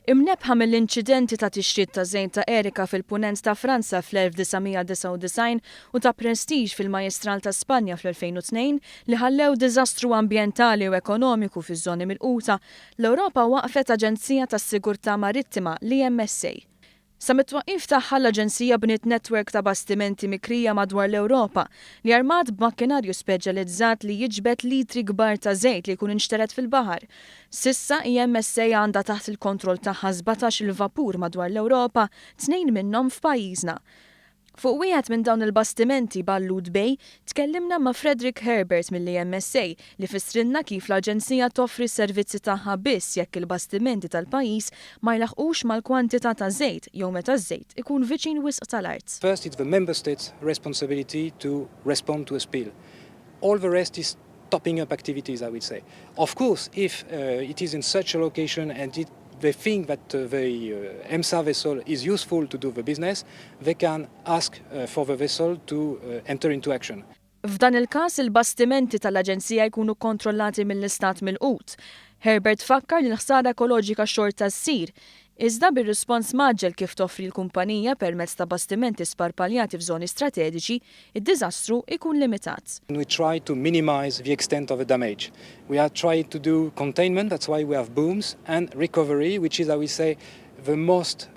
Imnebħa mill-inċidenti ta' t-tixrid ta' żejt ta' Erika fil-punent ta' Franza fl-1999 u ta' Prestige fil-Majestral ta' Spanja fl-2002 li ħallew diżastru ambjentali u ekonomiku fiż-żoni milquta, l-Ewropa waqfet Aġenzija tas-Sigurtà Marittima l-IMSA. Sa mit-twaqqif tagħha l-Aġenzija bniet netwerk ta' bastimenti mikrija madwar l-Ewropa li armat b'makkinarju speċjalizzat li jiġbed litri kbar ta' żejt li jkun inxteret fil-baħar. Sissa IMSA għandha taħt il-kontroll tagħha sbatax-il vapur madwar l-Ewropa, 2 minnhom f'pajjiżna. Fuq wieħed minn dawn il-bastimenti b'Allud Bay, tkellimna ma' Frederick Herbert mill-IMSA li fissrinna kif l-Aġenzija toffri s-servizzi tagħha biss jekk il-bastimenti tal-pajjiż ma jlaħqux mal-kwantità ta' żejt jew meta ż-żejt ikun viċin wisq tal-art. First, it's the member states' responsibility to respond to a spill. All the rest is topping up activities, I would say. Of course, if it is in such a location and they think that the EMSA vessel is useful to do the business, they can ask for the vessel to enter into action. F'dan il-każ il-bastimenti tal-Aġenzija jkunu kontrollati mill-Istat milqut. Herbert fakkar li l-ħsara ekoloġika xorta ssir, iżda bir-rispons maġġel kif toffri l-kumpanija permezz ta' bastimenti sparpaljati f'żoni strateġiċi, id-diżastru ikun limitat. We try to minimize the extent of the damage. We are trying to do containment, that's why we have booms, and recovery, which is, I would say, the most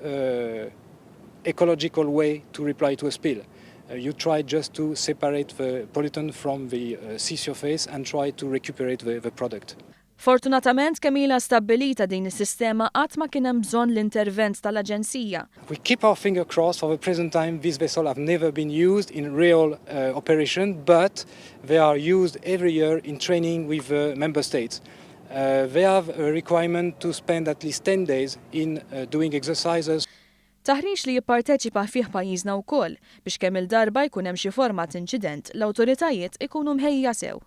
ecological way to reply to a spill. You try just to separate the pollutant from the sea surface and try to recuperate the product. Fortunatament kemm ilha stabbilita din is-sistema qatt ma kien hemm bżonn l-intervent tal-Aġenzija. We keep our finger crossed. For the present time, these vessels have never been used in real operation, but they are used every year in training with member states. They have a requirement to spend at least 10 days in doing exercises. Taħriġ li jipparteċipa fih pajjiżna wkoll biex kemm il-darba jkun hemm xi forma ta' inċident l-awtoritajiet ikunu mħejja sew.